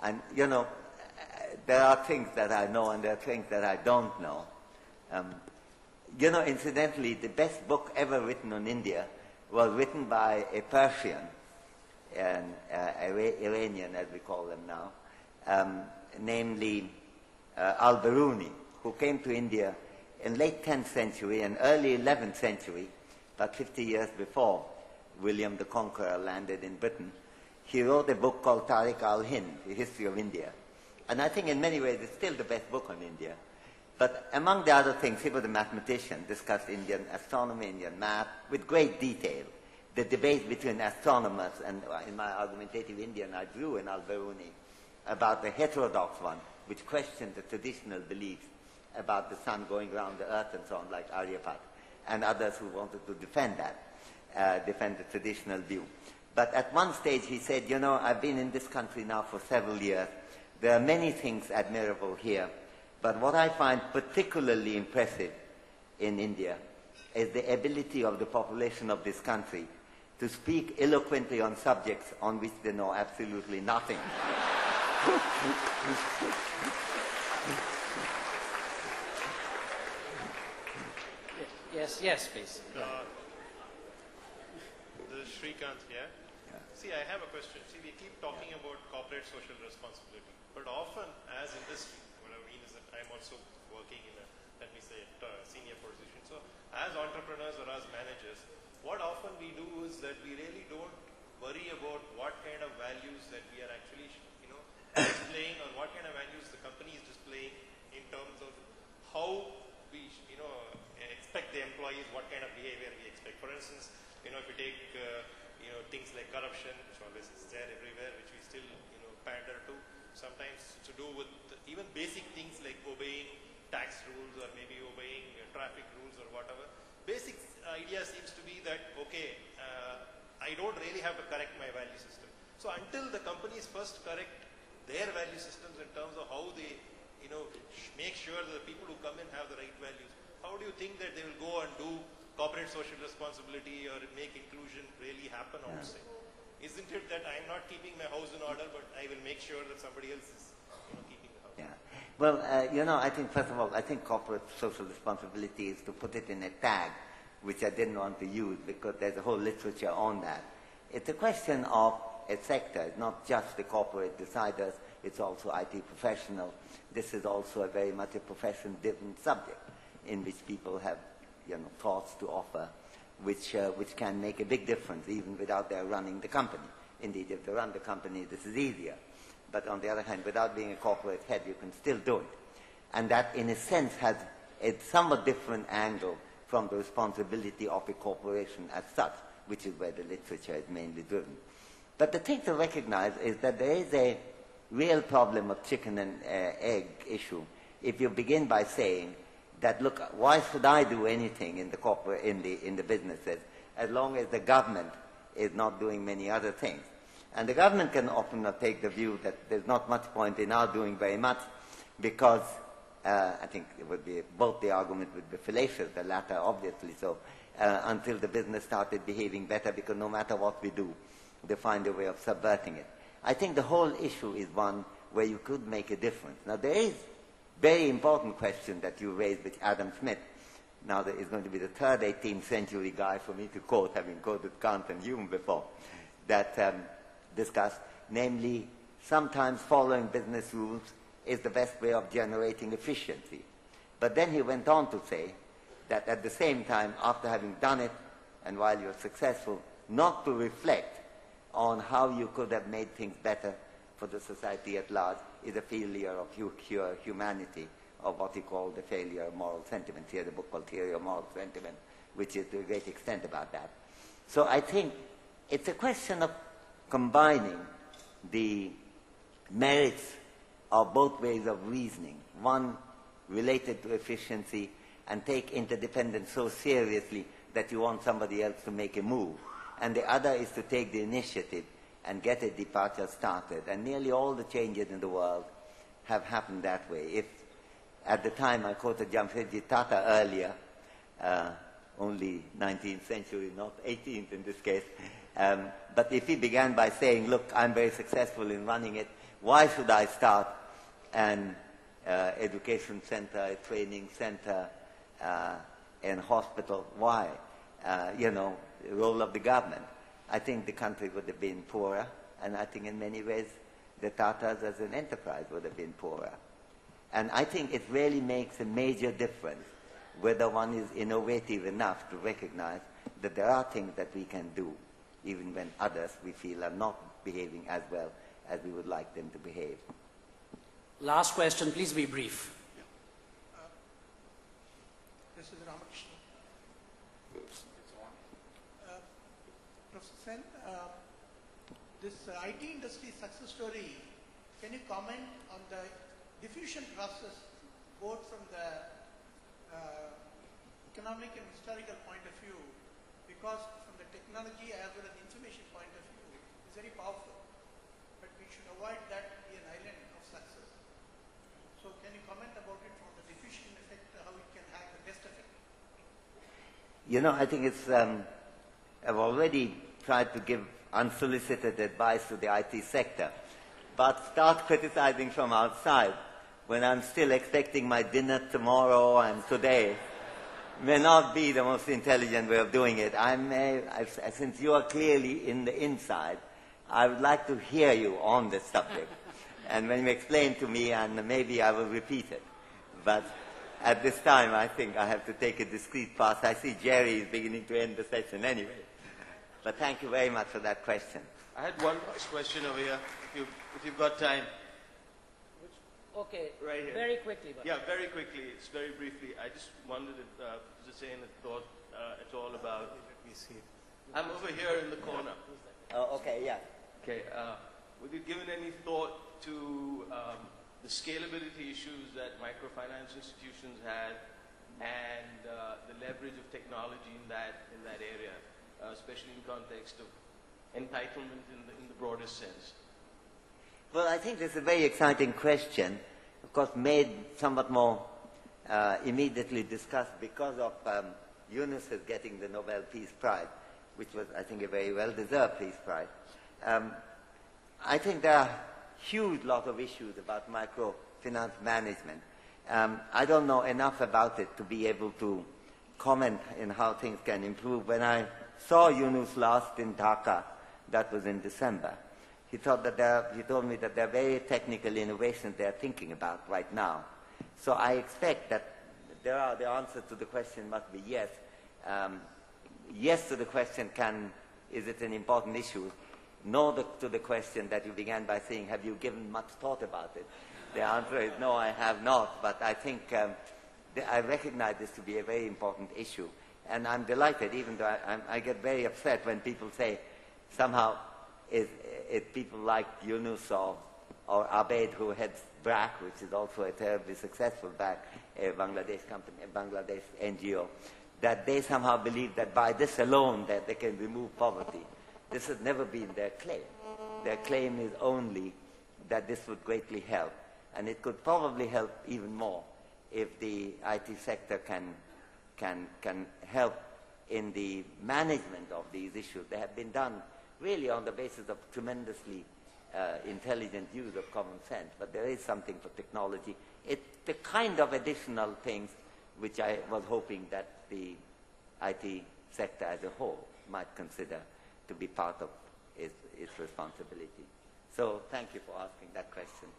And, you know, there are things that I know and there are things that I don't know. You know, incidentally, the best book ever written on India was written by a Persian, an Iranian, as we call them now, namely Al-Biruni, who came to India in late 10th century and early 11th century, about 50 years before William the Conqueror landed in Britain. He wrote a book called Tariq al-Hind, The History of India. And I think in many ways it's still the best book on India. But among the other things, he was a mathematician, discussed Indian astronomy, Indian math, with great detail. The debate between astronomers, and in my argumentative Indian, I drew in Al-Biruni about the heterodox one, which questioned the traditional beliefs about the sun going around the earth and so on, like Aryabhat, and others who wanted to defend that, defend the traditional view. But at one stage he said, you know, I've been in this country now for several years. There are many things admirable here, but what I find particularly impressive in India is the ability of the population of this country to speak eloquently on subjects on which they know absolutely nothing. Yes, please. This is Shrikant here. Yeah. See, I have a question. See, we keep talking about corporate social responsibility, but often, as industry, what I mean is that I'm also working in a, let me say, senior position. So, as entrepreneurs or as managers, what often we do is that we really don't worry about what kind of values that we are actually, displaying, or what kind of values the company is displaying in terms of how we, expect the employees, what kind of behavior we expect. For instance, if you take, things like corruption, which always is there everywhere, which we still, pander to, sometimes to do with even basic things like obeying tax rules or maybe obeying traffic rules or whatever. Basic idea seems to be that, okay, I don't really have to correct my value system. So until the companies first correct their value systems in terms of how they, make sure that the people who come in have the right values, how do you think that they will go and do corporate social responsibility or make inclusion really happen outside? Isn't it that I'm not keeping my house in order, but I will make sure that somebody else is keeping the house? Yeah. Well, I think, first of all, I think corporate social responsibility is to put it in a tag, which I didn't want to use because there's a whole literature on that. It's a question of a sector. It's not just the corporate deciders, it's also IT professional. This is also a very much a profession-driven subject in which people have, thoughts to offer, which can make a big difference even without their running the company. Indeed, if they run the company, this is easier. But on the other hand, without being a corporate head, you can still do it. And that, in a sense, has a somewhat different angle from the responsibility of a corporation as such, which is where the literature is mainly driven. But the thing to recognize is that there is a real problem of chicken and egg issue if you begin by saying that, look, why should I do anything in the corporate, in the businesses, as long as the government is not doing many other things? And the government can often not take the view that there's not much point in our doing very much, because I think it would be, both the argument would be fallacious, the latter obviously so, until the business started behaving better, because no matter what we do, they find a way of subverting it. I think the whole issue is one where you could make a difference. Now, there is very important question that you raised with Adam Smith. Now, there is going to be the third 18th century guy for me to quote, having quoted Kant and Hume before, that discussed, namely, sometimes following business rules is the best way of generating efficiency. But then he went on to say that at the same time, after having done it, and while you're successful, not to reflect on how you could have made things better for the society at large is a failure of humanity, or what he called the failure of moral sentiment. He had a book called Theory of Moral Sentiment, which is to a great extent about that. So I think it's a question of combining the merits of both ways of reasoning, one related to efficiency and take interdependence so seriously that you want somebody else to make a move, and the other is to take the initiative and get a departure started. And nearly all the changes in the world have happened that way. If at the time I quoted Jamshedji Tata earlier, only 19th century, not 18th in this case, But if he began by saying, look, I'm very successful in running it, why should I start an education center, a training center, and hospital? Why? The role of the government. I think the country would have been poorer, and I think in many ways the Tatars as an enterprise would have been poorer. And I think it really makes a major difference whether one is innovative enough to recognize that there are things that we can do, even when others we feel are not behaving as well as we would like them to behave. Last question, please be brief. This is Ramakrishna. Professor Sen, this IT industry success story, can you comment on the diffusion process, both from the economic and historical point of view, because from the technology as well as information point of view, it's very powerful. But we should avoid that to be an island of success. So can you comment about it from the diffusion effect, how it can have the best effect? I think it's, I've already tried to give unsolicited advice to the IT sector, but start criticizing from outside when I'm still expecting my dinner tomorrow and today may not be the most intelligent way of doing it. Since you are clearly in the inside, I would like to hear you on this subject. And when you explain to me, and maybe I will repeat it. But at this time, I think I have to take a discreet pass. I see Jerry is beginning to end the session anyway. But thank you very much for that question. I had one question over here, if you've got time. Okay, right here. Very quickly. But yeah, very quickly. It's very briefly. I just wondered if Professor Sen had thought at all about. Let me see. I'm over here in the corner. Oh, okay, yeah. Okay. Would you given any thought to the scalability issues that microfinance institutions had, and the leverage of technology in that area, especially in context of entitlement in the broadest sense? Well, I think this is a very exciting question, of course made somewhat more immediately discussed because of Yunus getting the Nobel Peace Prize, which was, I think, a very well-deserved Peace Prize. I think there are huge lot of issues about microfinance management. I don't know enough about it to be able to comment in how things can improve. When I saw Yunus last in Dhaka, that was in December, he told me that there are very technical innovations they are thinking about right now. So I expect that the answer to the question must be yes. Yes to the question, is it an important issue? No to the question that you began by saying, have you given much thought about it? The answer is no, I have not, but I think I recognize this to be a very important issue. And I'm delighted, even though I get very upset when people say somehow if people like Yunus or Abed, who heads BRAC, which is also a terribly successful BRAC, a Bangladesh company, a Bangladesh NGO, that they somehow believe that by this alone that they can remove poverty. This has never been their claim. Their claim is only that this would greatly help. And it could probably help even more if the IT sector can help in the management of these issues. They have been done really on the basis of tremendously intelligent use of common sense. But there is something for technology. It's the kind of additional things which I was hoping that the IT sector as a whole might consider to be part of its responsibility. So thank you for asking that question.